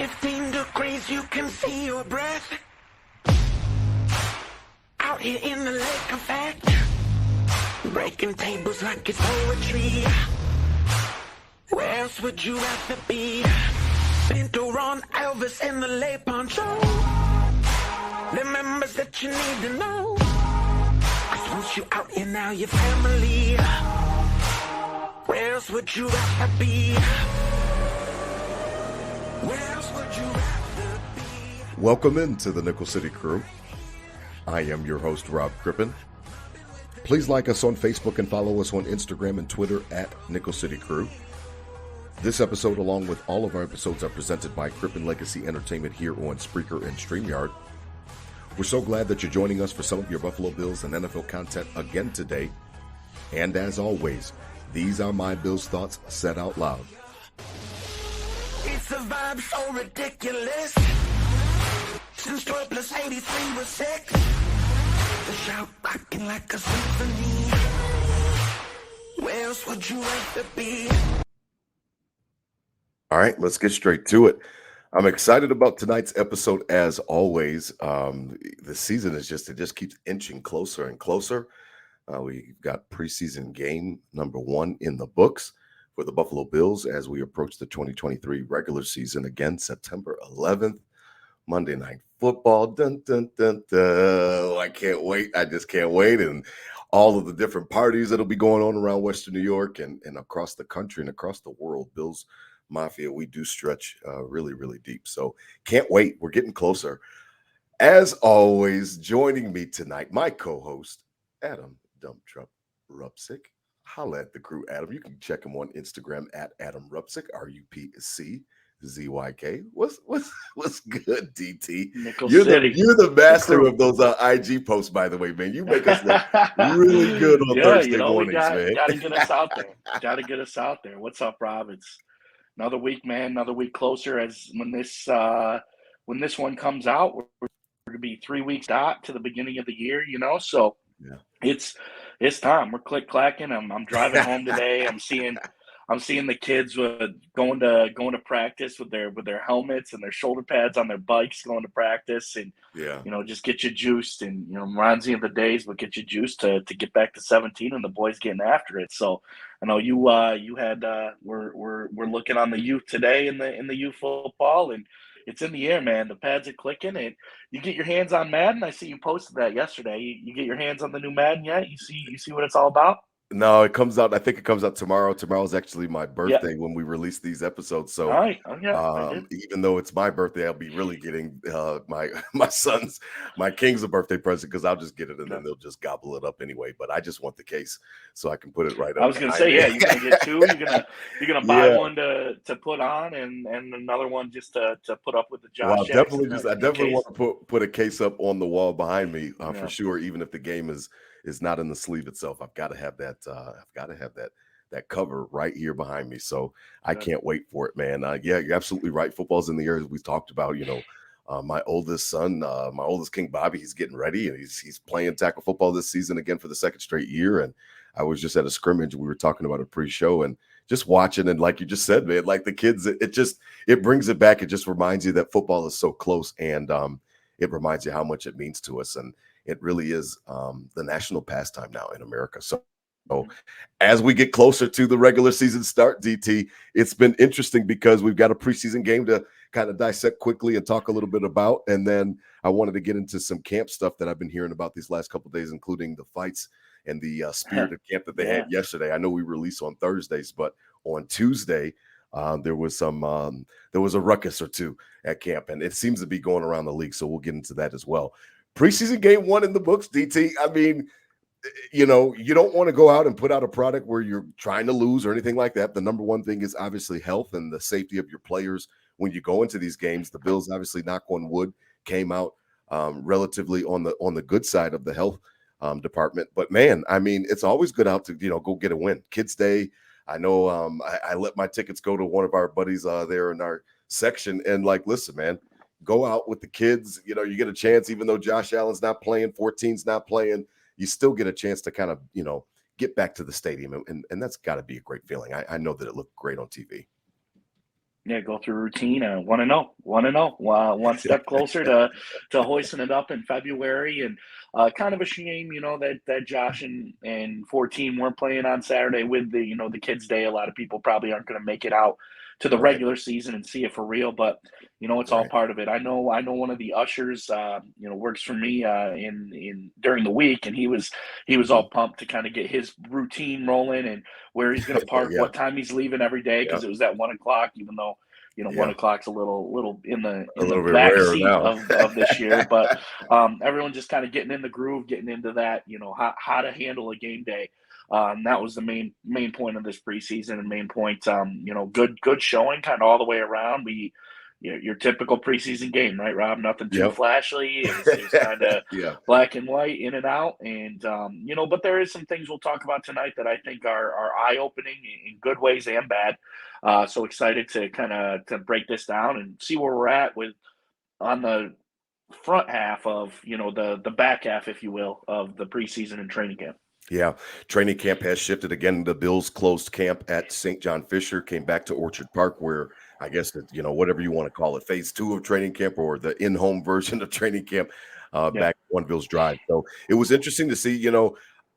15 degrees, you can see your breath. Out here in the lake effect, breaking tables like it's poetry. Where else would you rather be? Pinto, Ron, Elvis, and the lay poncho. The members that you need to know. 'Cause once you out here now, your family. Where else would you rather be? Where else would you rather be? Welcome into the Nickel City Crew. I am your host, Rob Crippen. Please like us on Facebook and follow us on Instagram and Twitter at Nickel City Crew. This episode, along with all of our episodes, are presented by Crippen Legacy Entertainment here on Spreaker and StreamYard. We're so glad that you're joining us for some of your Buffalo Bills and NFL content again today. And as always, these are my Bills thoughts said out loud. It's a vibe so ridiculous. Since 12 plus 83 was 6. The shout rocking like a symphony. Where else would you rather be? All right, let's get straight to it. I'm excited about tonight's episode as always. The season it just keeps inching closer and closer. We've got preseason game number 1 in the books for the Buffalo Bills as we approach the 2023 regular season. Again, September 11th, Monday Night Football. Dun, dun, dun, dun. I can't wait. I just can't wait. And all of the different parties that'll be going on around Western New York and across the country and across the world. Bills Mafia, we do stretch really, really deep. So can't wait. We're getting closer. As always, joining me tonight, my co-host, Adam Dump Truck Rupsick. Holla at the crew, Adam. You can check him on Instagram at Adam Rupsick, RUPCZYK. What's good, DT? You're the master of those IG posts, by the way, man. You make us look really good on Thursday mornings, man. Gotta get us out there. Gotta get us out there. What's up, Rob? It's another week, man. Another week closer. As when this one comes out, we're going to be 3 weeks out to the beginning of the year. So yeah. It's time. We're click clacking. I'm driving home today. I'm seeing the kids going to practice with their helmets and their shoulder pads on their bikes, going to practice, and just get you juiced, and reminds me of the days, but get you juiced to get back to 17 and the boys getting after it. So I know you had we're looking on the youth today in the youth football, and it's in the air, man. The pads are clicking, and you get your hands on Madden. I see you posted that yesterday. You get your hands on the new Madden yet? You see what it's all about? No, it comes out. I think it comes out tomorrow. Tomorrow's actually my birthday when we release these episodes. So, even though it's my birthday, I'll be really getting my king's a birthday present, because I'll just get it and then they'll just gobble it up anyway. But I just want the case so I can put it right up. I was gonna say, you're gonna get 2. You're gonna buy one to put on and another one just to put up with the Josh. Well, I definitely want to put a case up on the wall behind me for sure. Even if the game is not in the sleeve itself, I've got to have that. That cover right here behind me. So I can't wait for it, man. You're absolutely right. Football's in the air, as we talked about. My oldest son, my oldest King Bobby, he's getting ready, and he's playing tackle football this season again for the 2nd straight year. And I was just at a scrimmage. We were talking about a pre-show and just watching, and like you just said, man, like the kids, it brings it back. It just reminds you that football is so close, and it reminds you how much it means to us. And it really is the national pastime now in America. So as we get closer to the regular season start, DT, it's been interesting because we've got a preseason game to kind of dissect quickly and talk a little bit about. And then I wanted to get into some camp stuff that I've been hearing about these last couple of days, including the fights and the spirited camp that they had yesterday. I know we release on Thursdays, but on Tuesday, there was a ruckus or two at camp, and it seems to be going around the league. So we'll get into that as well. Preseason game 1 in the books, DT. I mean, you don't want to go out and put out a product where you're trying to lose or anything like that. The number one thing is obviously health and the safety of your players when you go into these games. The Bills, obviously, knock on wood, came out relatively on the good side of the health department. But man, I mean, it's always good out to go get a win. Kids Day. I know I let my tickets go to one of our buddies there in our section, and listen, man, go out with the kids. You get a chance, even though Josh Allen's not playing, 14's not playing. You still get a chance to kind of, get back to the stadium. And that's got to be a great feeling. I know that it looked great on TV. Yeah, go through routine. 1-0, 1-0. One step closer to hoisting it up in February, and kind of a shame, that Josh and 14 weren't playing on Saturday with the kids' day. A lot of people probably aren't going to make it out to the Right. regular season and see it for real, but it's all Right. part of it. I know one of the ushers, works for me in during the week, and he was Mhm. all pumped to kind of get his routine rolling and where he's going to park, Yeah. what time he's leaving every day, Yeah. because it was at 1 o'clock, even though 1 o'clock's a little in A the little bit back rare seat now. of this year, but everyone just kind of getting in the groove, getting into that, how to handle a game day. That was the main point of this preseason, and main point. Good showing, kind of all the way around. Your typical preseason game, right, Rob? Nothing too Yep. flashy. It was kind of Yeah. black and white, in and out, and but there is some things we'll talk about tonight that I think are eye opening in good ways and bad. So excited to to break this down and see where we're at with on the front half of the back half, if you will, of the preseason and training camp. Yeah, training camp has shifted again. The Bills closed camp at St. John Fisher, came back to Orchard Park, where I guess that, whatever you want to call it, phase two of training camp or the in-home version of training camp, Yeah. back at One Bills Drive. So it was interesting to see,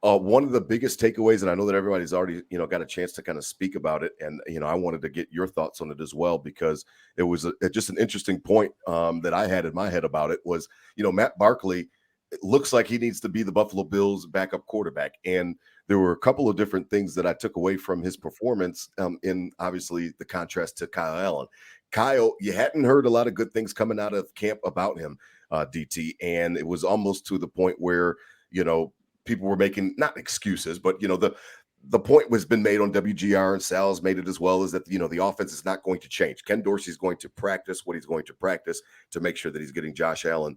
one of the biggest takeaways, and I know that everybody's already, got a chance to kind of speak about it. And, I wanted to get your thoughts on it as well, because it was just an interesting point that I had in my head about it was, Matt Barkley, it looks like he needs to be the Buffalo Bills backup quarterback. And there were a couple of different things that I took away from his performance, in obviously the contrast to Kyle Allen. Kyle, you hadn't heard a lot of good things coming out of camp about him, DT. And it was almost to the point where, people were making not excuses, but, the point was been made on WGR, and Sal's made it as well, is that, the offense is not going to change. Ken Dorsey's going to practice what he's going to practice to make sure that he's getting Josh Allen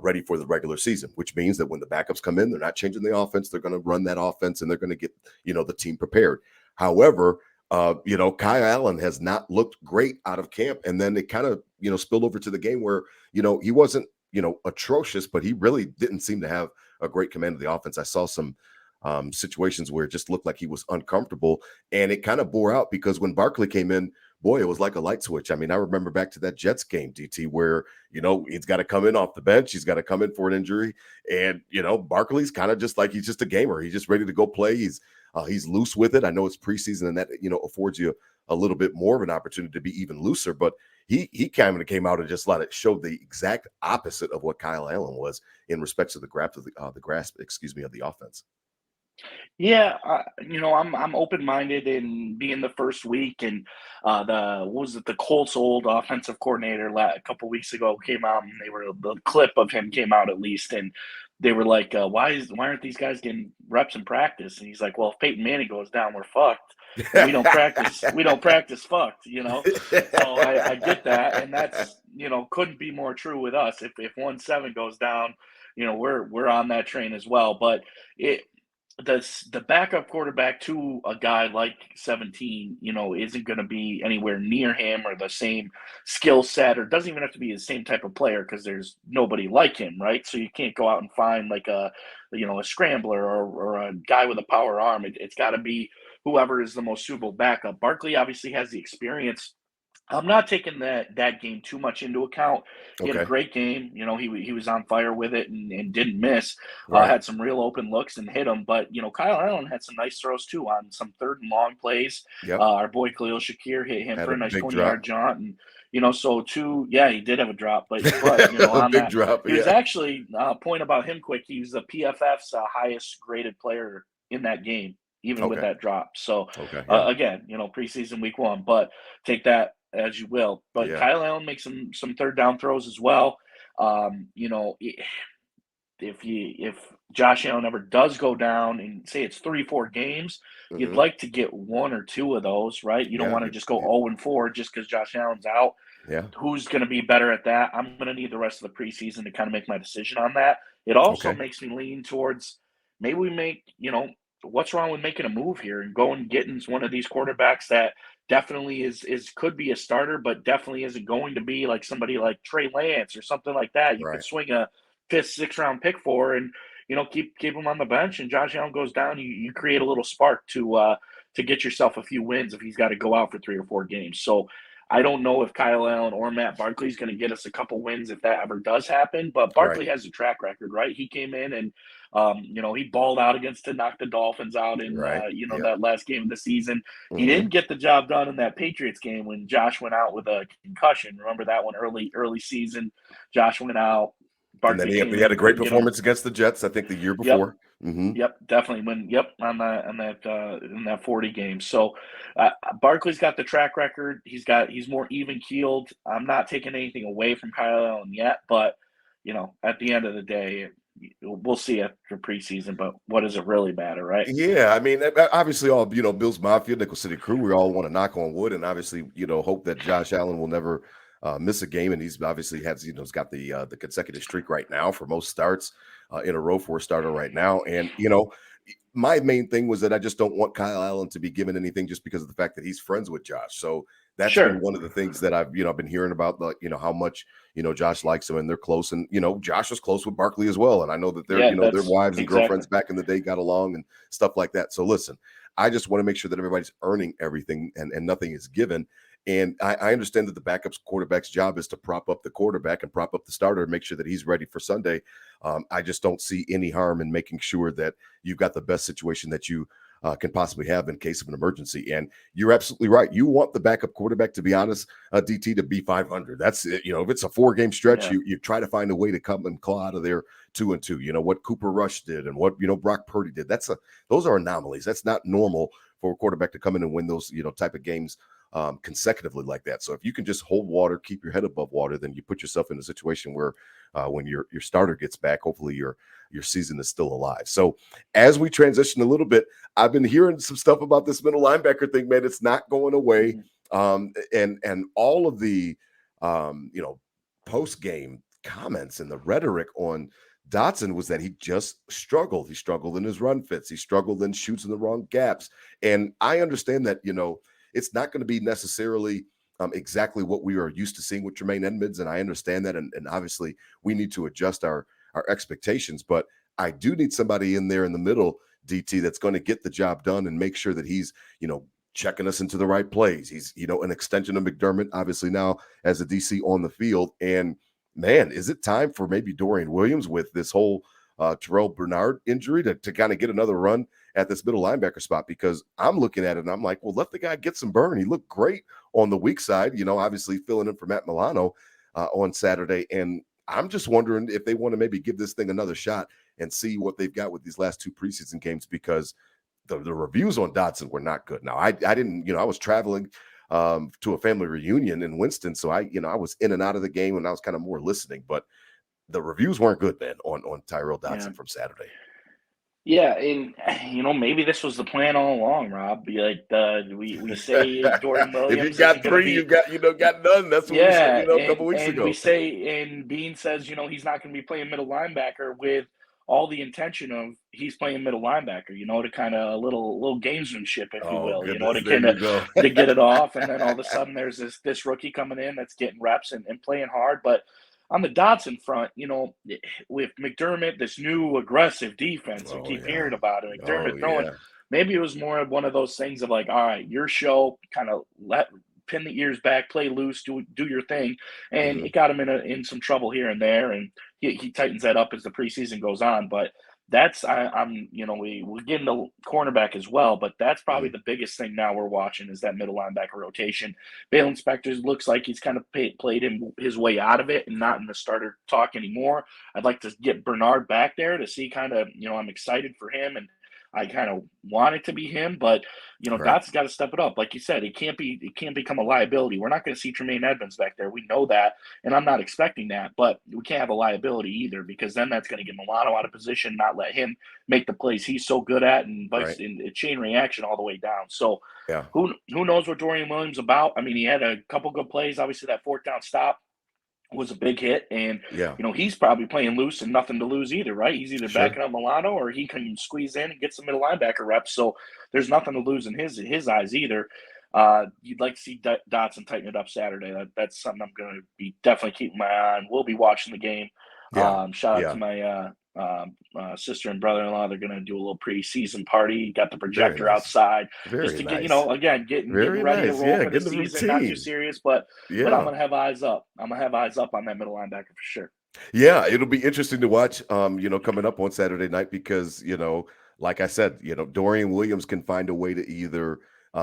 ready for the regular season, which means that when the backups come in, they're not changing the offense. They're going to run that offense, and they're going to get, the team prepared. However, Kyle Allen has not looked great out of camp. And then it kind of, spilled over to the game where, he wasn't, atrocious, but he really didn't seem to have a great command of the offense. I saw some situations where it just looked like he was uncomfortable, and it kind of bore out because when Barkley came in, boy, it was like a light switch. I mean, I remember back to that Jets game, DT, where, he's got to come in off the bench. He's got to come in for an injury. And, Barkley's kind of just like, he's just a gamer. He's just ready to go play. He's loose with it. I know it's preseason, and that, affords you a little bit more of an opportunity to be even looser, but he kind of came out and just let it show the exact opposite of what Kyle Allen was in respects to the grasp of the offense. Yeah, I'm open minded in being the first week, and the Colts' old offensive coordinator a couple weeks ago came out, and the clip of him came out at least, and they were like, why aren't these guys getting reps in practice? And he's like, well, if Peyton Manning goes down, we're fucked. And we don't practice fucked. So I get that, and that's couldn't be more true with us. If 1-7 goes down, we're on that train as well, but it. The backup quarterback to a guy like 17, isn't going to be anywhere near him or the same skill set, or doesn't even have to be the same type of player, because there's nobody like him, right? So you can't go out and find like a scrambler or a guy with a power arm. It's got to be whoever is the most suitable backup. Barkley obviously has the experience. I'm not taking that game too much into account. He had a Okay. great game. He was on fire with it and didn't miss. Right. Had some real open looks and hit them. But Kyle Allen had some nice throws too on some third and long plays. Yep. Our boy Khalil Shakir hit him Had for a a nice big 20-yard jaunt, and he did have a drop, but a on big that drop. he was Yeah. actually point about him quick. He was the PFF's highest graded player in that game, even with Okay. that drop. So Okay. Yeah. again, preseason week 1, but take that as you will. But Yeah. Kyle Allen makes some third down throws as well. If Josh Allen ever does go down, and say it's 3-4 games, you'd Mhm. like to get 1 or 2 of those, right? You don't Yeah. want to just go 0-4 just because Josh Allen's out. Yeah. Who's going to be better at that? I'm going to need the rest of the preseason to kind of make my decision on that. It also Okay. makes me lean towards maybe we make, what's wrong with making a move here and going and getting one of these quarterbacks that definitely is could be a starter, but definitely isn't going to be like somebody like Trey Lance or something like that. You could Right. swing a 5th, 6th round pick for, and keep him on the bench. And Josh Allen goes down, you create a little spark to get yourself a few wins if he's got to go out for 3 or 4 games. So I don't know if Kyle Allen or Matt Barkley is going to get us a couple wins if that ever does happen. But Barkley has a track record, right? He came in and, he balled out to knock the Dolphins out in, that last game of the season. He didn't get the job done in that Patriots game when Josh went out with a concussion. Remember that one early season? Josh went out. Barkley and then he had a great performance against the Jets, I think, the year before. Yep, definitely. In that 40 games. So Barkley's got the track record. He's more even keeled. I'm not taking anything away from Kyle Allen yet, but at the end of the day, we'll see after preseason. But what does it really matter, right? Yeah, I mean, obviously, all Bills Mafia, Nickel City Crew, we all want to knock on wood, and obviously, hope that Josh Allen will never miss a game, and he's obviously he's got the consecutive streak right now for most starts in a row for a starter right now. And my main thing was that I just don't want Kyle Allen to be given anything just because of the fact that he's friends with Josh. So that's been one of the things that I've been hearing about, how much Josh likes him and they're close, and Josh was close with Barkley as well, and I know that their their wives and girlfriends back in the day got along and stuff like that. So listen, I just want to make sure that everybody's earning everything and nothing is given. And I understand that the backup quarterback's job is to prop up the quarterback and prop up the starter and make sure that he's ready for Sunday. I just don't see any harm in making sure that you've got the best situation that you can possibly have in case of an emergency. And you're absolutely right. You want the backup quarterback, to be honest, DT, to be 500. That's it. If it's a 4-game stretch, you try to find a way to come and claw out of there 2-2. What Cooper Rush did and what Brock Purdy did. Those are anomalies. That's not normal for a quarterback to come in and win those type of games consecutively like that. So if you can just hold water, keep your head above water, then you put yourself in a situation where when your starter gets back, hopefully your season is still alive. So as we transition a little bit, I've been hearing some stuff about this middle linebacker thing, man. It's not going away. And all of the post-game comments and the rhetoric on Dodson was that he just struggled. He struggled in his run fits. He struggled in shoots in the wrong gaps. And I understand that, it's not going to be necessarily exactly what we are used to seeing with Tremaine Edmonds, and I understand that, and obviously we need to adjust our expectations, but I do need somebody in there in the middle, DT, that's going to get the job done and make sure that he's, checking us into the right plays. He's, an extension of McDermott, obviously now as a DC on the field, and man, is it time for maybe Dorian Williams with this whole Terrell Bernard injury to kind of get another run at this middle linebacker spot? Because I'm looking at it and I'm like, well, let the guy get some burn. He looked great on the weak side, obviously filling in for Matt Milano on Saturday. And I'm just wondering if they want to maybe give this thing another shot and see what they've got with these last 2 preseason games, because the reviews on Dodson were not good. Now, I didn't, I was traveling to a family reunion in Winston. So I was in and out of the game and I was kind of more listening, but the reviews weren't good, man, on Tyrel Dodson from Saturday. Yeah, and maybe this was the plan all along, Rob. We say Dorian Williams. If you got 3, you got none. That's what we said, a couple weeks ago. We say, and Bean says, he's not going to be playing middle linebacker with all the intention of he's playing middle linebacker. To kind of a little gamesmanship, if you will. Goodness, to kind of to get it off, and then all of a sudden there's this rookie coming in that's getting reps and playing hard, but. On the Dodson front, with McDermott, this new aggressive defense, we keep hearing about it. McDermott throwing, maybe it was more of one of those things of like, all right, your show, kind of pin the ears back, play loose, do your thing, and it got him in some trouble here and there, and he tightens that up as the preseason goes on. But that's we're getting the cornerback as well, but that's probably the biggest thing now we're watching is that middle linebacker rotation. Balen Spector looks like he's kind of played his way out of it and not in the starter talk anymore. I'd like to get Bernard back there to see kind of, I'm excited for him, and I kind of want it to be him, but Dotson's got to step it up. Like you said, it can't become a liability. We're not going to see Tremaine Edmonds back there. We know that, and I'm not expecting that, but we can't have a liability either, because then that's going to get Milano out of position, not let him make the plays he's so good at, and in a chain reaction all the way down. So who knows what Dorian Williams about? I mean, he had a couple good plays. Obviously, that 4th down stop was a big hit, and he's probably playing loose and nothing to lose either, right? He's either backing up Milano or he can squeeze in and get some middle linebacker reps, so there's nothing to lose in his eyes either. You'd like to see Dodson tighten it up Saturday. That's something I'm going to be definitely keeping my eye on. We'll be watching the game Shout out to my sister and brother-in-law. They're going to do a little preseason party. Got the Very projector nice. outside Very just to get, nice. again, getting Very ready to nice. roll Yeah, for the get the season. Not too routine. serious, but I'm Yeah. going to have eyes up. I'm going to have eyes up on that middle linebacker for sure. Yeah, it'll be interesting to watch, coming up on Saturday night because, like I said, Dorian Williams can find a way to either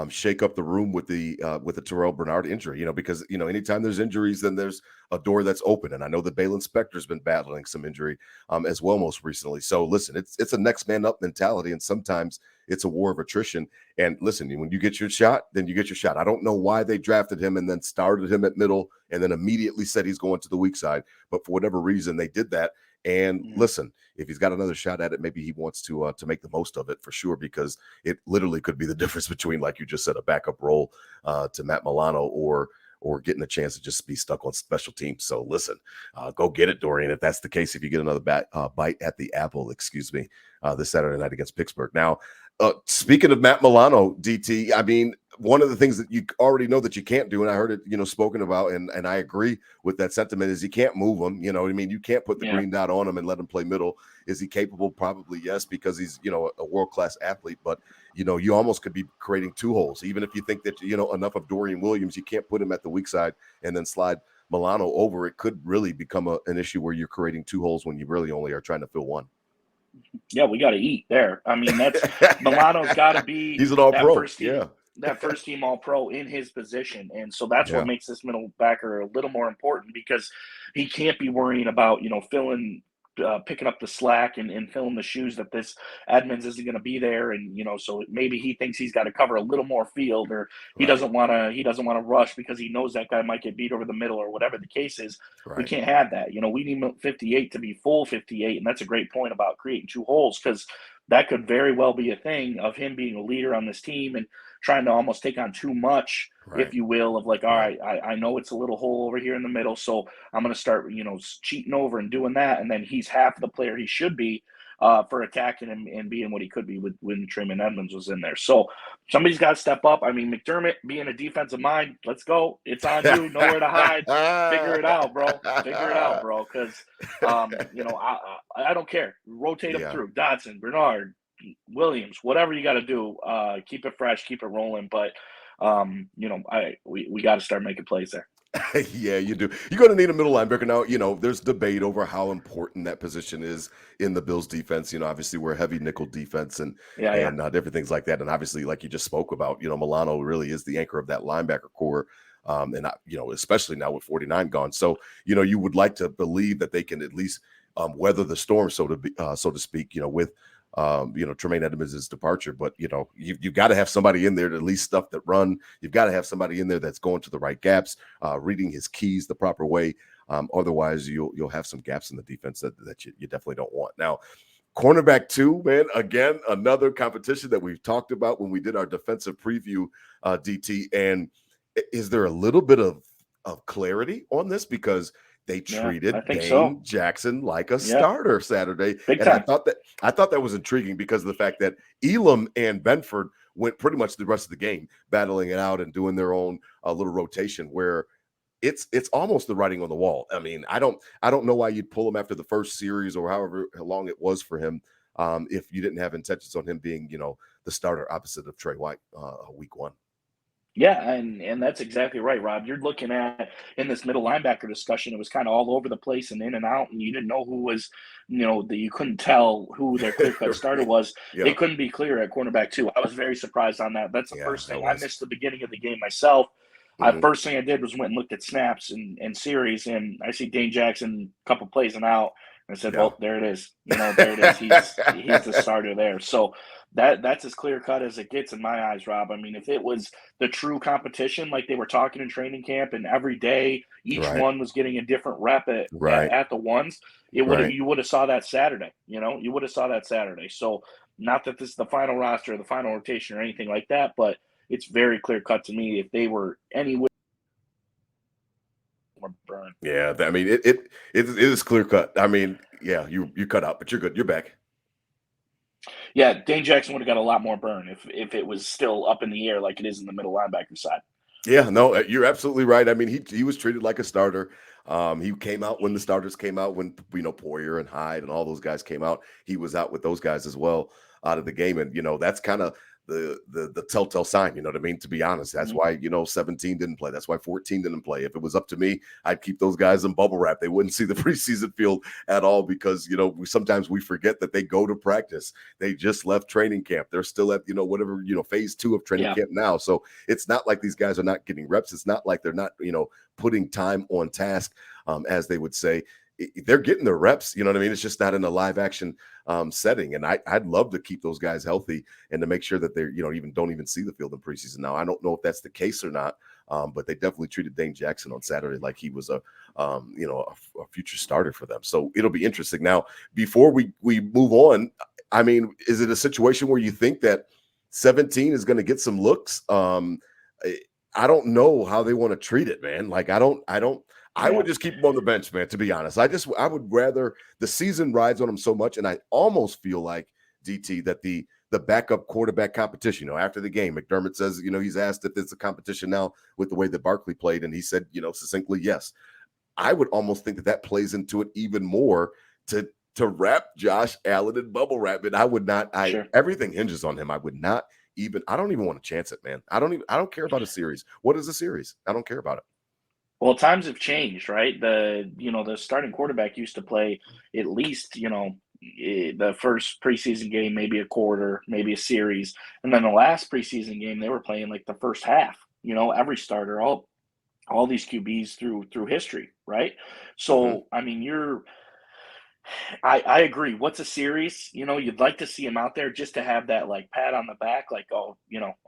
shake up the room with the Terrell Bernard injury, because anytime there's injuries, then there's a door that's open. And I know that Balin Spector's been battling some injury as well most recently. So listen, it's a next man up mentality, and sometimes it's a war of attrition. And listen, when you get your shot, then you get your shot. I don't know why they drafted him and then started him at middle and then immediately said he's going to the weak side, but for whatever reason they did that. And listen, if he's got another shot at it, maybe he wants to make the most of it for sure, because it literally could be the difference between, like you just said, a backup role to Matt Milano or getting a chance to just be stuck on special teams. So listen, go get it, Dorian. If that's the case, if you get another bite at the apple, this Saturday night against Pittsburgh. Now, speaking of Matt Milano, DT, I mean, one of the things that you already know that you can't do, and I heard it, spoken about, and I agree with that sentiment, is you can't move him. You know what I mean? You can't put the green dot on him and let him play middle. Is he capable? Probably yes, because he's, a world-class athlete. But, you almost could be creating two holes. Even if you think that, enough of Dorian Williams, you can't put him at the weak side and then slide Milano over. It could really become an issue where you're creating two holes when you really only are trying to fill one. Yeah, we got to eat there. I mean, that's Milano's got to be. He's an all-pro. That first team all-pro in his position, and so that's what makes this middle backer a little more important, because he can't be worrying about picking up the slack and filling the shoes that this Edmonds isn't going to be there, and so maybe he thinks he's got to cover a little more field, or he doesn't want to rush because he knows that guy might get beat over the middle, or whatever the case is. We can't have that. We need 58 to be full 58, and that's a great point about creating two holes, because that could very well be a thing of him being a leader on this team and trying to almost take on too much, if you will, of like, all right, I know it's a little hole over here in the middle, so I'm going to start, cheating over and doing that. And then he's half the player he should be for attacking him and being what he could be when Tremaine Edmonds was in there. So somebody's got to step up. I mean, McDermott being a defensive mind, let's go. It's on you. Nowhere to hide. Figure it out, bro. Because, I don't care. Rotate them through. Dodson, Bernard, Williams, whatever you got to do. Keep it fresh. Keep it rolling. But, we got to start making plays there. Yeah, you do. You're going to need a middle linebacker. Now, there's debate over how important that position is in the Bills defense. Obviously we're a heavy nickel defense and different things like that. And obviously, like you just spoke about, Milano really is the anchor of that linebacker core. And especially now with 49 gone. So, you would like to believe that they can at least weather the storm, so to speak, with Tremaine Edmonds' departure. But you've got to have somebody in there to at least stuff that run. You've got to have somebody in there that's going to the right gaps, reading his keys the proper way. Otherwise, you'll have some gaps in the defense that you definitely don't want. Now, cornerback 2, man, again, another competition that we've talked about when we did our defensive preview, DT. And is there a little bit of clarity on this? Because they treated Dane Jackson like a starter Saturday. Big and time. I thought that was intriguing because of the fact that Elam and Benford went pretty much the rest of the game battling it out and doing their own little rotation, where it's almost the writing on the wall. I mean, I don't know why you'd pull him after the first series or however long it was for him if you didn't have intentions on him being, the starter opposite of Trey White week 1. Yeah, and that's exactly right, Rob. You're looking at, in this middle linebacker discussion, it was kind of all over the place and in and out, and you didn't know who was, that you couldn't tell who their clear-cut starter was. It couldn't be clear at cornerback 2. I was very surprised on that. That's the first thing. I missed the beginning of the game myself. First thing I did was went and looked at snaps and series, and I see Dane Jackson a couple plays and out. And I said, well, there it is. There it is. He's the starter there. So that's as clear cut as it gets in my eyes, Rob. I mean, if it was the true competition, like they were talking in training camp, and every day each one was getting a different rep at the ones, you would have saw that Saturday. You would have saw that Saturday. So not that this is the final roster or the final rotation or anything like that, but it's very clear cut to me. If they were anywhere burn. Yeah, I mean, it is clear cut. I mean, you cut out, but you're good. You're back. Yeah, Dane Jackson would have got a lot more burn if it was still up in the air like it is in the middle linebacker side. Yeah, no, you're absolutely right. I mean, he was treated like a starter. He came out when the starters came out, when Poyer and Hyde and all those guys came out. He was out with those guys as well, out of the game, and that's kind of the telltale sign. You know what I mean? To be honest, that's Mhm. why 17 didn't play. That's why 14 didn't play. If it was up to me, I'd keep those guys in bubble wrap. They wouldn't see the preseason field at all because sometimes we forget that they go to practice. They just left training camp. They're still at whatever phase 2 of training Yeah. camp now. So it's not like these guys are not getting reps. It's not like they're not putting time on task, as they would say. They're getting their reps. You know what I mean? It's just not in a live action setting. And I'd love to keep those guys healthy and to make sure that they're don't even see the field in preseason. Now I don't know if that's the case or not, but they definitely treated Dane Jackson on Saturday like he was a future starter for them. So it'll be interesting. Now before we move on, I mean, is it a situation where you think that 17 is going to get some looks? I don't know how they want to treat it, man. Like I would just keep him on the bench, man, to be honest. I would rather the season rides on him so much. And I almost feel like, DT, that the backup quarterback competition, after the game, McDermott says, he's asked if it's a competition now with the way that Barkley played. And he said, succinctly, yes. I would almost think that plays into it even more to wrap Josh Allen in bubble wrap. And I would not, Sure. everything hinges on him. I don't even want to chance it, man. I don't care about a series. What is a series? I don't care about it. Well, times have changed, right? The starting quarterback used to play at least, the first preseason game, maybe a quarter, maybe a series. And then the last preseason game, they were playing like the first half, every starter, all these QBs through history, right? Mhm. So, I mean, I agree. What's a series? You'd like to see him out there just to have that like pat on the back, like, oh,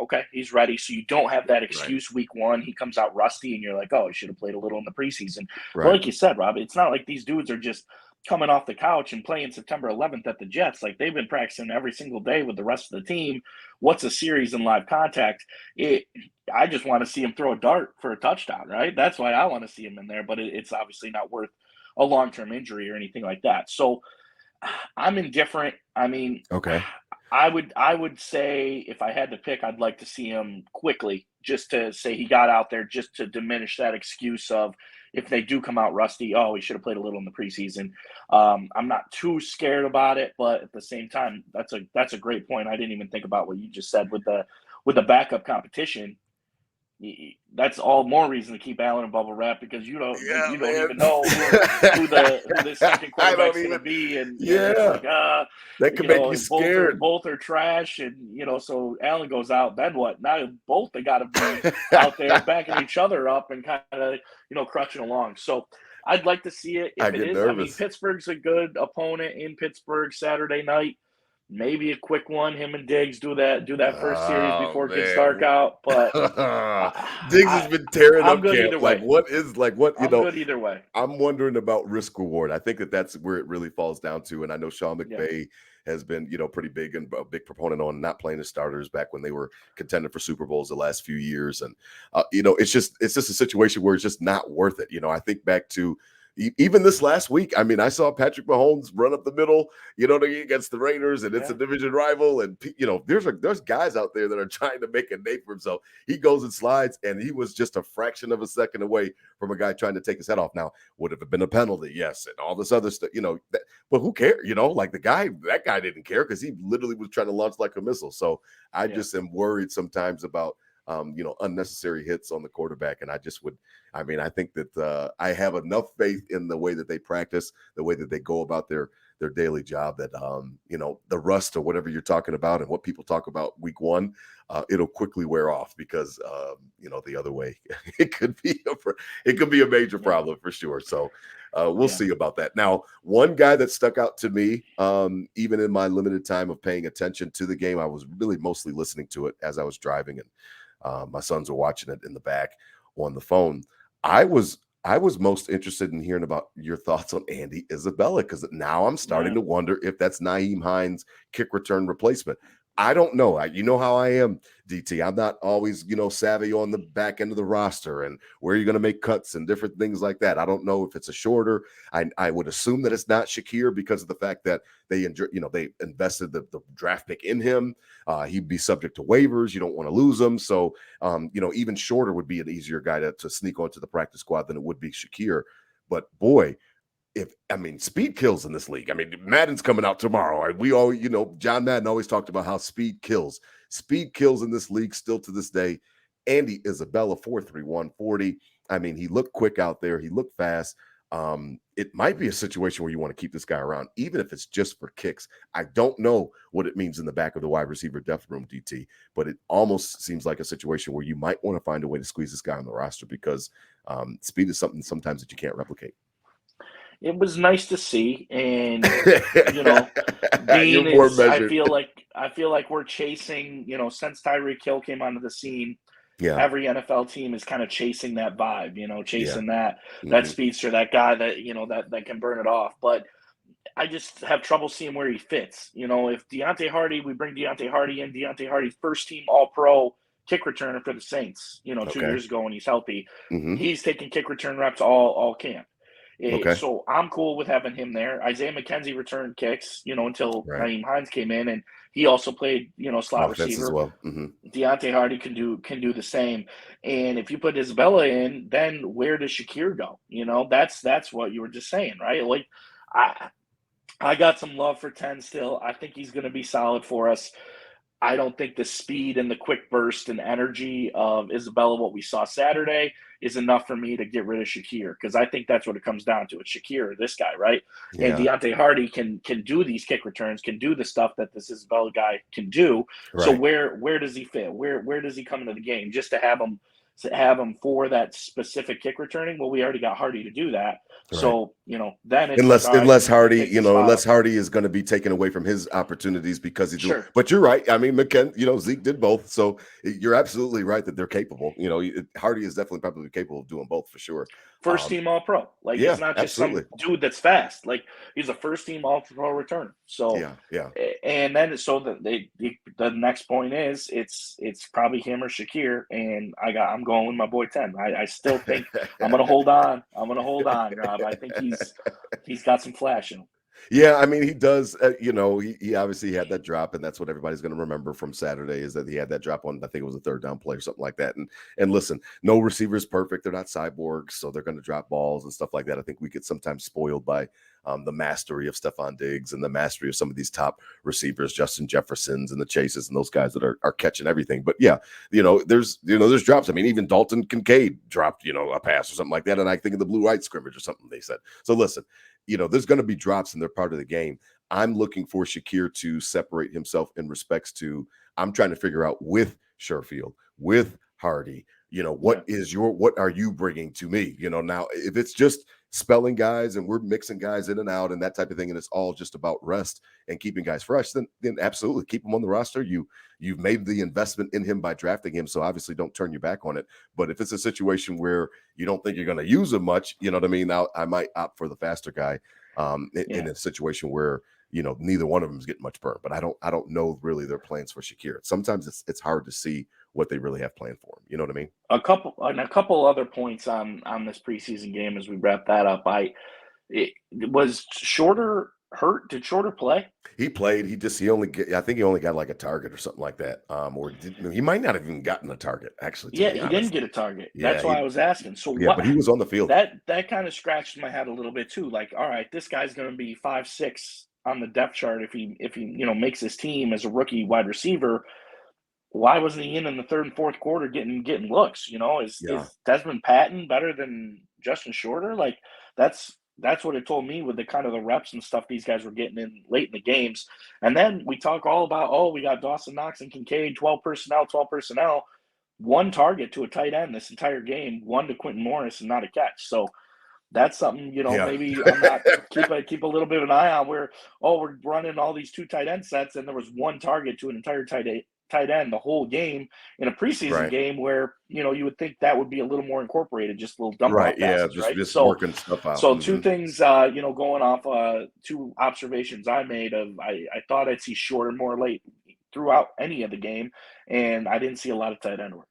okay, he's ready. So you don't have that Right. excuse week one. He comes out rusty and you're like, oh, he should have played a little in the preseason. But Right. like you said, Rob, it's not like these dudes are just coming off the couch and playing September 11th at the Jets. Like they've been practicing every single day with the rest of the team. What's a series in live contact? I just want to see him throw a dart for a touchdown, right? That's why I want to see him in there, but it's obviously not worth a long-term injury or anything like that. So I'm indifferent. I mean, Okay. I would say if I had to pick, I'd like to see him quickly, just to say he got out there, just to diminish that excuse of if they do come out rusty, oh, he should have played a little in the preseason. I'm not too scared about it, but at the same time, that's a great point. I didn't even think about what you just said with the backup competition. That's all more reason to keep Allen in bubble wrap because you don't man. even know who the second quarterback's going to be, and it's like that could make you scared. Both are trash, and so Allen goes out. Then what? Now both they got to be out there backing each other up and kind of crutching along. So I'd like to see it. If I it get is, nervous. I mean, Pittsburgh's a good opponent in Pittsburgh Saturday night. Maybe a quick one. Him and Diggs do that first series before it gets dark out. But Diggs has been tearing I'm up good camp. either way. I'm good either way. I'm wondering about risk reward. I think that's where it really falls down to. And I know Sean McVay has been, pretty big and a big proponent on not playing the starters back when they were contending for Super Bowls the last few years. And it's just a situation where it's just not worth it. I think back to even this last week, I mean, I saw Patrick Mahomes run up the middle, against the Raiders, and it's a division rival. And, there's guys out there that are trying to make a name for himself. He goes and slides, and he was just a fraction of a second away from a guy trying to take his head off. Now, would have been a penalty? Yes. And all this other stuff, but who cares? Like that guy didn't care because he literally was trying to launch like a missile. So I just am worried sometimes about, unnecessary hits on the quarterback. And I think that I have enough faith in the way that they practice, the way that they go about their daily job that, the rust or whatever you're talking about and what people talk about week one, it'll quickly wear off because, the other way, it could be a major problem for sure. So we'll see about that. Now, one guy that stuck out to me, even in my limited time of paying attention to the game, I was really mostly listening to it as I was driving, and my sons were watching it in the back on the phone. I was most interested in hearing about your thoughts on Andy Isabella, because now I'm starting to wonder if that's Nyheim Hines' kick return replacement. I don't know. You know how I am, DT. I'm not always, savvy on the back end of the roster and where you're going to make cuts and different things like that. I don't know if it's a shorter. I would assume that it's not Shakir because of the fact that they invested the draft pick in him. He'd be subject to waivers. You don't want to lose him. So, even shorter would be an easier guy to sneak onto the practice squad than it would be Shakir. But boy, speed kills in this league. Madden's coming out tomorrow. We all, John Madden always talked about how speed kills. Speed kills in this league still to this day. Andy Isabella, 4.31 40. He looked quick out there. He looked fast. It might be a situation where you want to keep this guy around, even if it's just for kicks. I don't know what it means in the back of the wide receiver depth room, DT, but it almost seems like a situation where you might want to find a way to squeeze this guy on the roster because speed is something sometimes that you can't replicate. It was nice to see, and Dean is. I feel like we're chasing. Since Tyreek Hill came onto the scene, every NFL team is kind of chasing that vibe. Chasing that speedster, that guy that that can burn it off. But I just have trouble seeing where he fits. If we bring Deontay Hardy in, Deontay Hardy's first team All-Pro kick returner for the Saints. 2 years ago when he's healthy, he's taking kick return reps all camp. So I'm cool with having him there. Isaiah McKenzie returned kicks, until Nyheim Hines came in, and he also played, slot offense receiver. As well. Deontay Hardy can do the same. And if you put Isabella in, then where does Shakir go? That's what you were just saying, right? Like I got some love for 10 still. I think he's going to be solid for us. I don't think the speed and the quick burst and energy of Isabella, what we saw Saturday, is enough for me to get rid of Shakir, because I think that's what it comes down to. It's Shakir or this guy, right? Yeah. And Deontay Hardy can do these kick returns, can do the stuff that this Isabella guy can do. Right. So where does he fit? Where does he come into the game? Just to have him for that specific kick returning? Well, we already got Hardy to do that. Right. So, then it's unless Hardy is going to be taken away from his opportunities because he's doing, but you're right. Zeke did both. So you're absolutely right that they're capable. Hardy is definitely probably capable of doing both for sure. First team All-Pro. He's not just some dude that's fast. He's a first team All-Pro returner. So and then the next point is it's probably him or Shakir, and I'm going with my boy 10. I still think I'm gonna hold on. Rob. I think he's got some flash in him. Yeah, he does. He obviously had that drop, and that's what everybody's going to remember from Saturday is that he had that drop on, I think it was a third down play or something like that. And listen, no receiver is perfect. They're not cyborgs, so they're going to drop balls and stuff like that. I think we get sometimes spoiled by the mastery of Stephon Diggs and the mastery of some of these top receivers, Justin Jeffersons and the Chases and those guys that are catching everything. But there's drops. Even Dalton Kincaid dropped, a pass or something like that. And I think of the blue-white scrimmage or something they said. So listen, there's going to be drops and they're part of the game. I'm looking for Shakir to separate himself in respects to, I'm trying to figure out with Sherfield, with Hardy, what are you bringing to me? Now if it's just spelling guys and we're mixing guys in and out and that type of thing, and it's all just about rest and keeping guys fresh, then absolutely keep him on the roster. You've made the investment in him by drafting him, so obviously don't turn your back on it. But if it's a situation where you don't think you're going to use him much, now I might opt for the faster guy in a situation where neither one of them is getting much burn. But I don't know really their plans for Shakir. Sometimes it's hard to see what they really have planned for him. You know what I mean? A couple other points on this preseason game as we wrap that up. Was Shorter hurt? Did Shorter play? He played. I think he only got like a target or something like that. He might not have even gotten a target actually. Yeah, he didn't get a target. That's why I was asking. So but he was on the field. That kind of scratched my head a little bit too. Like, all right, this guy's going to be 5'6" on the depth chart if he makes his team as a rookie wide receiver. Why wasn't he in the third and fourth quarter getting looks? Is Desmond Patton better than Justin Shorter? Like that's what it told me with the kind of the reps and stuff these guys were getting in late in the games. And then we talk all about, we got Dawson Knox and Kincaid, 12 personnel, one target to a tight end this entire game, one to Quentin Morris and not a catch. So that's something, maybe I'm not keep a little bit of an eye on where, we're running all these two tight end sets and there was one target to an entire tight end the whole game in a preseason game where, you would think that would be a little more incorporated, just a little dump off passes, just working stuff out. So two things, going off two observations I made of, I thought I'd see Shorter more late throughout any of the game, and I didn't see a lot of tight end work.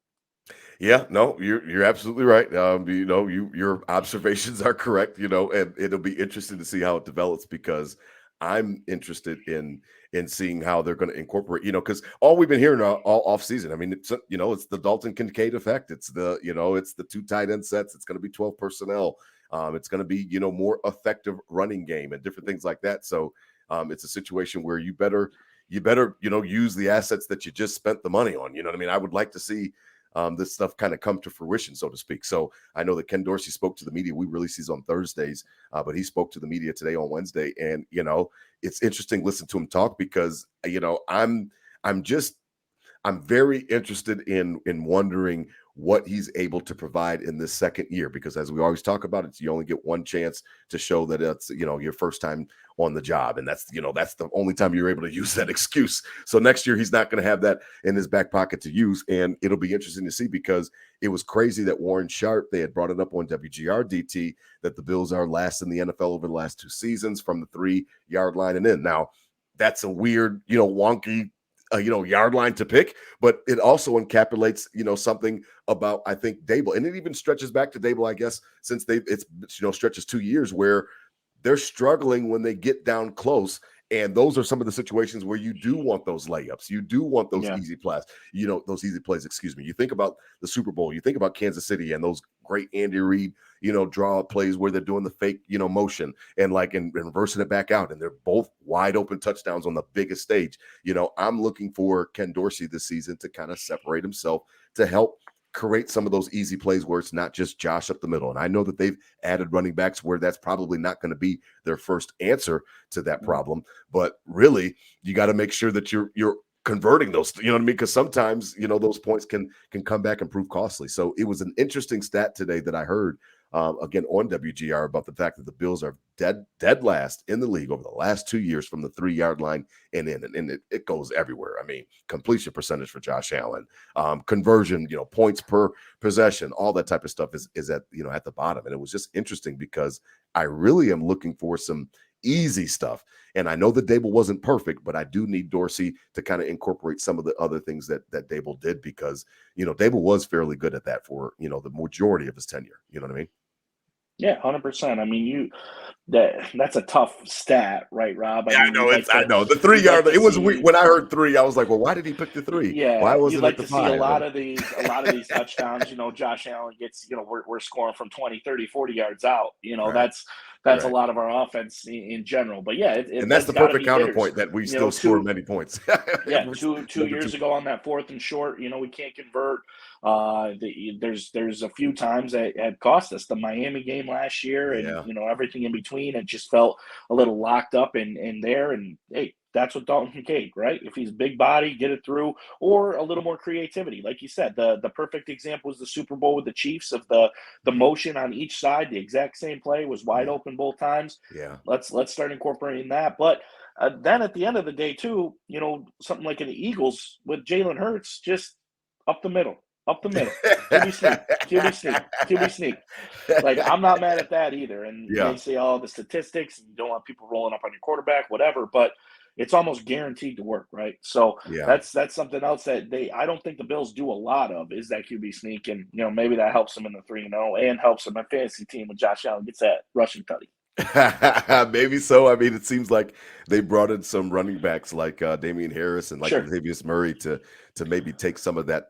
Yeah, no, you're absolutely right. Your observations are correct. And it'll be interesting to see how it develops because I'm interested in seeing how they're going to incorporate. Because all we've been hearing all off season. I mean, it's the Dalton Kincaid effect. It's the two tight end sets. It's going to be 12 personnel. It's going to be more effective running game and different things like that. So it's a situation where you better use the assets that you just spent the money on. You know what I mean? I would like to see this stuff kind of come to fruition, so to speak. So I know that Ken Dorsey spoke to the media. We release these on Thursdays, but he spoke to the media today on Wednesday. And, it's interesting to listen to him talk because, I'm very interested in wondering what he's able to provide in this second year, because as we always talk about it, you only get one chance to show that it's, your first time on the job. And that's the only time you're able to use that excuse. So next year, he's not going to have that in his back pocket to use. And it'll be interesting to see because it was crazy that Warren Sharp, they had brought it up on WGR DT, that the Bills are last in the NFL over the last 2 seasons from the 3-yard line and in. Now, that's a weird, wonky, yard line to pick, but it also encapsulates, something about, I think, Dable. And it even stretches back to Dable, I guess, since it's stretches 2 years where they're struggling when they get down close. And those are some of the situations where you do want those layups. You do want those easy plays, those easy plays, excuse me. You think about the Super Bowl, you think about Kansas City and those great Andy Reid, draw plays where they're doing the fake, motion and reversing it back out. And they're both wide open touchdowns on the biggest stage. I'm looking for Ken Dorsey this season to kind of separate himself to help create some of those easy plays where it's not just Josh up the middle. And I know that they've added running backs where that's probably not going to be their first answer to that problem. But really, you got to make sure that you're converting those, you know what I mean? Because sometimes, those points can come back and prove costly. So it was an interesting stat today that I heard again on WGR about the fact that the Bills are dead last in the league over the last 2 years from the 3-yard line and in, and it goes everywhere. I mean, completion percentage for Josh Allen, conversion, points per possession, all that type of stuff is at, at the bottom. And it was just interesting because I really am looking for some easy stuff. And I know that Dable wasn't perfect, but I do need Dorsey to kind of incorporate some of the other things that Dable did because, Dable was fairly good at that for, the majority of his tenure. You know what I mean? Yeah, 100%. I mean, that's a tough stat, right, Rob? I know. I know the 3-yard. It was when I heard 3, I was like, well, why did he pick the 3? Yeah, why wasn't you'd it the 5? See a lot of these touchdowns. Josh Allen gets. We're scoring from 20, 30, 40 yards out. Right. That's right. a lot of our offense in general. But yeah, and that's the perfect counterpoint that we still score many points. Yeah, two years ago on that 4th and short, we can't convert. There's a few times that had cost us. The Miami game last year, and everything in between. It just felt a little locked up in there. And hey, that's what Dalton Kincaid, right? If he's big body, get it through, or a little more creativity. Like you said, the perfect example was the Super Bowl with the Chiefs of the motion on each side. The exact same play was wide open both times. Yeah, let's start incorporating that. But then at the end of the day, too, something like in the Eagles with Jalen Hurts, just up the middle. QB sneak. Like, I'm not mad at that either. And they say all the statistics, and you don't want people rolling up on your quarterback, whatever, but it's almost guaranteed to work, right? So that's something else that I don't think the Bills do a lot of is that QB sneak. And, maybe that helps them in the 3-0 and helps them in my fantasy team when Josh Allen gets that rushing tutty. Maybe so. I mean, it seems like they brought in some running backs like Damian Harris and like Latavius Murray to maybe take some of that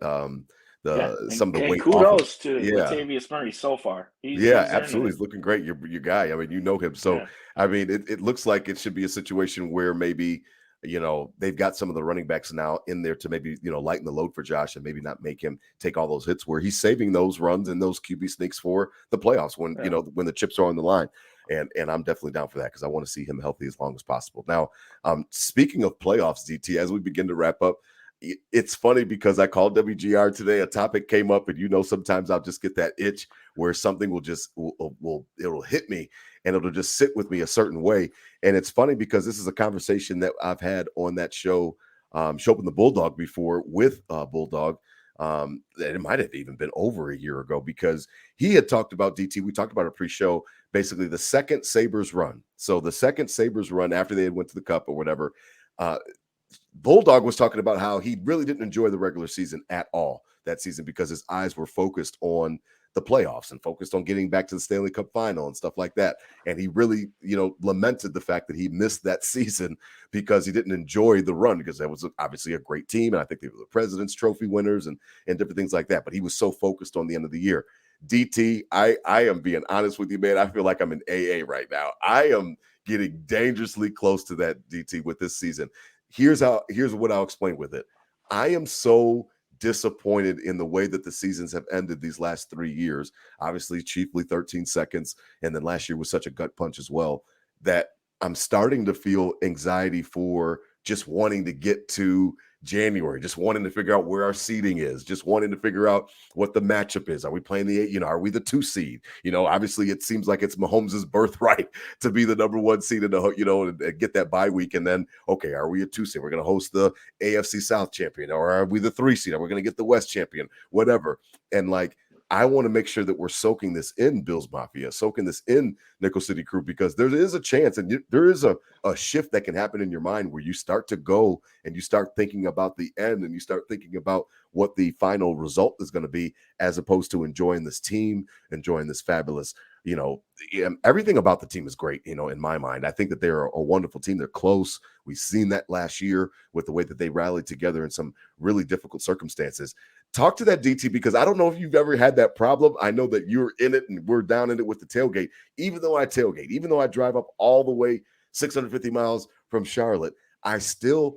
some of the weight. Kudos to Latavius Murray so far. He's absolutely. He's looking great. Your guy. I mean, him. So I mean, it looks like it should be a situation where maybe they've got some of the running backs now in there to maybe lighten the load for Josh and maybe not make him take all those hits where he's saving those runs and those QB sneaks for the playoffs when when the chips are on the line. And I'm definitely down for that because I want to see him healthy as long as possible. Now, speaking of playoffs, DT, as we begin to wrap up, it's funny because I called WGR today. A topic came up, and sometimes I'll just get that itch where something it'll hit me, and it'll just sit with me a certain way. And it's funny because this is a conversation that I've had on that show, Show Up in the Bulldog before with Bulldog. And it might have even been over a year ago because he had talked about DT. We talked about a pre-show, basically the second Sabres run. So the second Sabres run after they had went to the Cup or whatever. Bulldog was talking about how he really didn't enjoy the regular season at all that season because his eyes were focused on the playoffs and focused on getting back to the Stanley Cup final and stuff like that. And he really, lamented the fact that he missed that season because he didn't enjoy the run, because that was obviously a great team. And I think they were the President's Trophy winners and different things like that. But he was so focused on the end of the year. DT, I am being honest with you, man. I feel like I'm in AA right now. I am getting dangerously close to that, DT, with this season. Here's what I'll explain with it. I am so disappointed in the way that the seasons have ended these last 3 years, obviously chiefly 13 seconds, and then last year was such a gut punch as well, that I'm starting to feel anxiety for just wanting to get to January, just wanting to figure out where our seeding is, just wanting to figure out what the matchup is. Are we playing the 8? Are we the 2 seed? Obviously it seems like it's Mahomes' birthright to be the number 1 seed in the, and get that bye week. And then, okay, are we a 2 seed? We're going to host the AFC South champion, or are we the 3 seed? Are we going to get the West champion? Whatever. And I want to make sure that we're soaking this in, Bills Mafia, soaking this in, Nickel City Crew, because there is a chance and there is a shift that can happen in your mind where you start to go and you start thinking about the end and you start thinking about what the final result is going to be, as opposed to enjoying this team, enjoying this fabulous, everything about the team is great, in my mind. I think that they're a wonderful team. They're close. We've seen that last year with the way that they rallied together in some really difficult circumstances. Talk to that, DT, because I don't know if you've ever had that problem. I know that you're in it and we're down in it with the tailgate. Even though I tailgate, even though I drive up all the way 650 miles from Charlotte, I still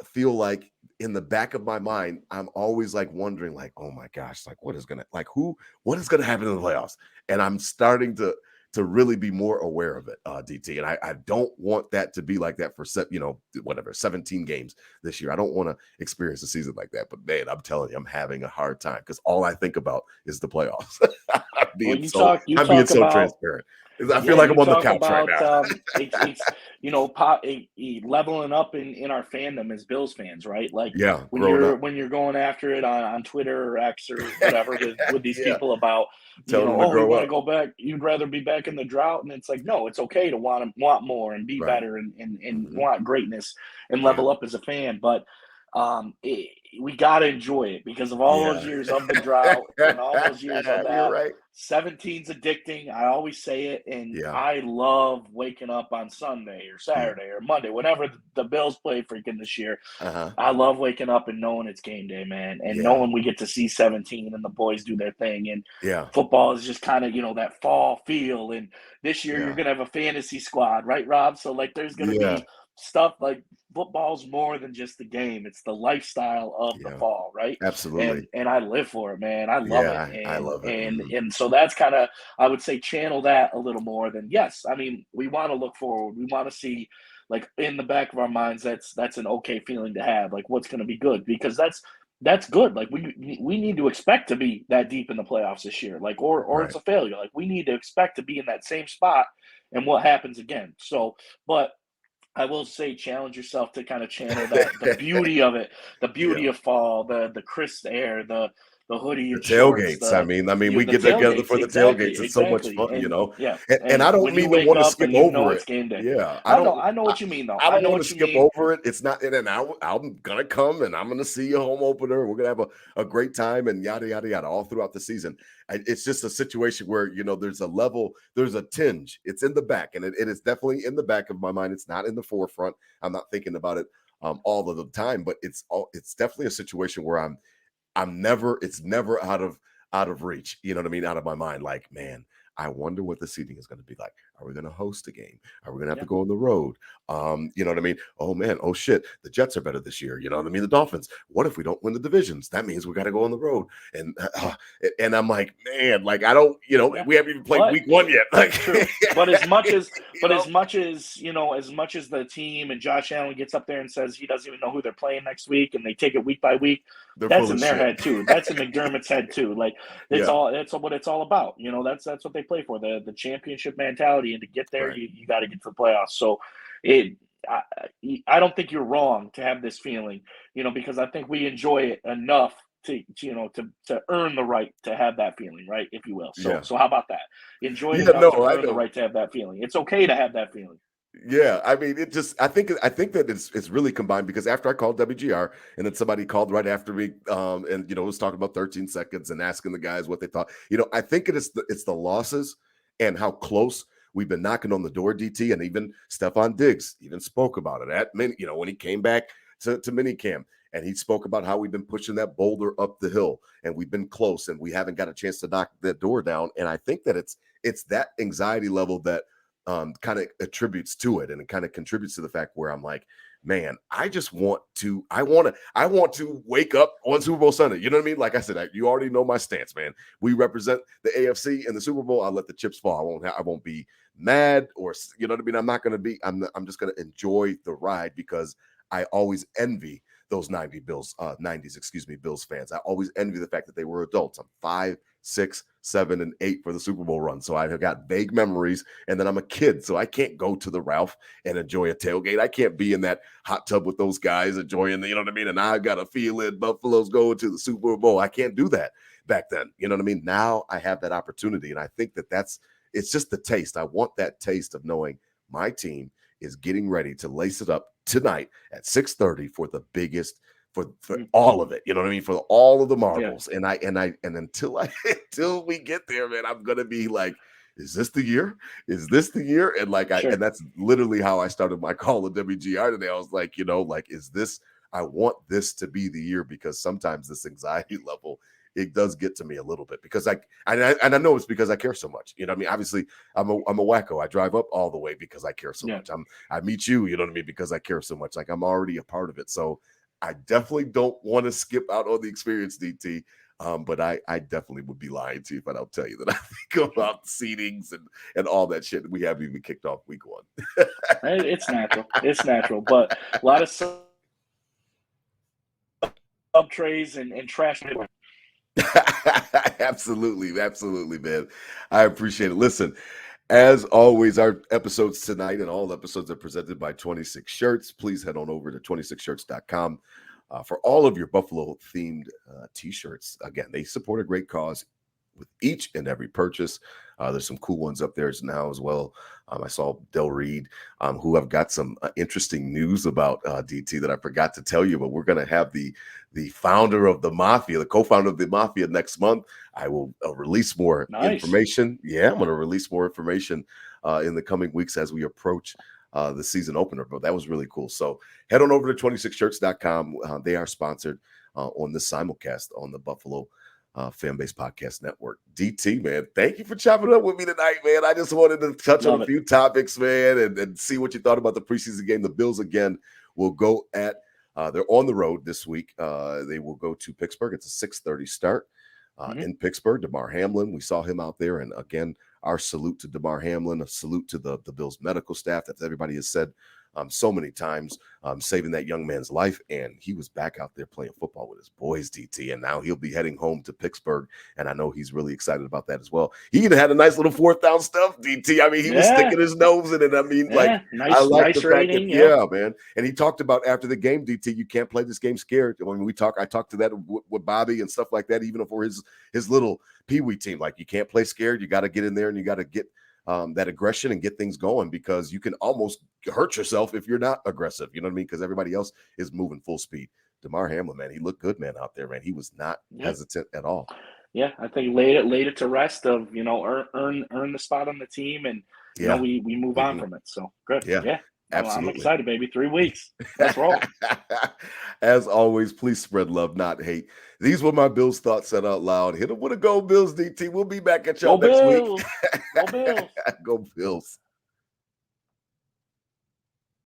feel like in the back of my mind, I'm always wondering, oh my gosh, what is going to happen in the playoffs? And I'm starting to really be more aware of it, DT. And I don't want that to be like that for 17 games this year. I don't want to experience a season like that. But man, I'm telling you, I'm having a hard time because all I think about is the playoffs. I'm being so transparent. I feel like I'm on the couch right now. Leveling up in our fandom as Bills fans, right? When you're going after it on Twitter or X or whatever with these people about, we want to go back. You'd rather be back in the drought, and it's no, it's okay to want more and be better and want greatness and level up as a fan, but we got to enjoy it because of all those years of the drought and all those years of that. Right. 17's addicting. I always say it. And I love waking up on Sunday or Saturday or Monday, whenever the Bills play freaking this year. I love waking up and knowing it's game day, man. And knowing we get to see 17 and the boys do their thing. And football is just kind of, that fall feel. And this year you're going to have a fantasy squad, right, Rob? So there's going to be stuff football's more than just the game. It's the lifestyle of the fall, right? Absolutely. And I live for it, man. I love it. And, I love it. And so that's kind of, I would say, channel that a little more than, yes, I mean, we want to look forward. We want to see, in the back of our minds, that's an okay feeling to have, what's going to be good, because that's good. We need to expect to be that deep in the playoffs this year, or it's a failure. We need to expect to be in that same spot, and what happens again. So, but I will say, challenge yourself to kind of channel that, the beauty of it, the beauty of fall, the crisp air, the hoodie, the tailgates. We get together for the tailgates. It's so much fun, Yeah, and I don't mean to want to skip over it. Game day. Yeah, I know what you mean, though. I don't want to skip over it. It's not, and I'm gonna come and I'm gonna see a home opener. We're gonna have a great time and yada yada yada all throughout the season. It's just a situation where there's a tinge. It's in the back, and it is definitely in the back of my mind. It's not in the forefront. I'm not thinking about it all of the time, but it's definitely a situation where it's never out of reach. You know what I mean? Out of my mind. Man, I wonder what the seating is going to be like. Are we going to host a game? Are we going to have to go on the road? You know what I mean? Oh man, oh shit, the Jets are better this year. You know what I mean? The Dolphins. What if we don't win the divisions? That means we got to go on the road. And I'm like, man, I don't, we haven't even played week 1 yet. But as much as the team and Josh Allen gets up there and says he doesn't even know who they're playing next week, and they take it week by week, that's in their head too. That's in McDermott's head too. That's what it's all about. That's what they play for, the championship mentality, and to get there, you got to get to the playoffs. So I don't think you're wrong to have this feeling, because I think we enjoy it enough to earn the right to have that feeling, right, if you will. So how about that? Enjoy it enough to earn the right to have that feeling. It's okay to have that feeling. Yeah, I mean, I think that it's really combined because after I called WGR and then somebody called right after me, and was talking about 13 seconds and asking the guys what they thought. I think it's the losses and how close we've been knocking on the door, DT, and even Stephon Diggs even spoke about it when he came back to minicamp. And he spoke about how we've been pushing that boulder up the hill and we've been close and we haven't got a chance to knock that door down. And I think that it's that anxiety level that kind of attributes to it, and it kind of contributes to the fact where I'm like, man, I want to wake up on Super Bowl Sunday. You know what I mean? Like I said, you already know my stance, man. We represent the AFC in the Super Bowl. I'll let the chips fall. I won't be mad or you know what I mean. I'm not going to be. I'm just going to enjoy the ride because I always envy those 90s Bills fans. I always envy the fact that they were adults. I'm 5, 6, 7, and 8 for the Super Bowl run. So I've got vague memories, and then I'm a kid, so I can't go to the Ralph and enjoy a tailgate. I can't be in that hot tub with those guys enjoying you know what I mean? And I got to feel it. Buffalo's going to the Super Bowl. I can't do that back then. You know what I mean? Now I have that opportunity, and I think it's just the taste. I want that taste of knowing my team is getting ready to lace it up tonight at 6:30 for the biggest, for all of it, you know what I mean, for all of the marbles. Yeah. And until we get there, man, I'm gonna be like, is this the year? Is this the year? And and that's literally how I started my call at WGR today. I was like, is this? I want this to be the year, because sometimes this anxiety level, it does get to me a little bit, because I know it's because I care so much. You know what I mean? Obviously, I'm a wacko. I drive up all the way because I care so much. I meet you, you know what I mean, because I care so much. Like, I'm already a part of it. So I definitely don't want to skip out on the experience, DT. But I definitely would be lying to you if I don't tell you that I think about seedings and all that shit. We haven't even kicked off week 1. It's natural. It's natural. But a lot of sub trays and trash. Absolutely, man. I appreciate it. Listen, as always, our episodes tonight and all episodes are presented by 26 Shirts. Please head on over to 26shirts.com for all of your Buffalo themed t-shirts. Again, they support a great cause with each and every purchase. There's some cool ones up there now as well. I saw Del Reed, who I've got some interesting news about, DT, that I forgot to tell you, but we're going to have the founder of the Mafia, the co-founder of the Mafia next month. I will release more information. Yeah, I'm going to release more information in the coming weeks as we approach the season opener, but that was really cool. So head on over to 26shirts.com. They are sponsored on this simulcast on the Buffalo Fanbase Podcast Network. DT, man, thank you for chopping up with me tonight, man. I just wanted to touch on a few topics, man, and see what you thought about the preseason game. The Bills, again, will go they're on the road this week. They will go to Pittsburgh. It's a 6:30 start in Pittsburgh. DeMar Hamlin, we saw him out there, and again, our salute to DeMar Hamlin, a salute to the Bills medical staff that everybody has said so many times, saving that young man's life. And he was back out there playing football with his boys, DT, and now he'll be heading home to Pittsburgh, and I know he's really excited about that as well. He even had a nice little 4th down stuff, DT. I mean, he was sticking his nose in it. I mean, I like the fact that, yeah, man. And he talked about after the game, DT, you can't play this game scared. When I talked to that with Bobby and stuff like that, even for his little peewee team, like, you can't play scared. You got to get in there and you got to get that aggression and get things going, because you can almost hurt yourself if you're not aggressive. You know what I mean? Because everybody else is moving full speed. DeMar Hamlin, man, he looked good, man, out there, man. He was not hesitant at all. Yeah, I think laid it to rest of, earn the spot on the team, and we move on from it. So good. Yeah. Absolutely. I'm excited, baby. 3 weeks. Let's roll. As always, please spread love, not hate. These were my Bills thoughts said out loud. Hit them with a Go Bills, DT. We'll be back at y'all next week. Go Bills. Go Bills.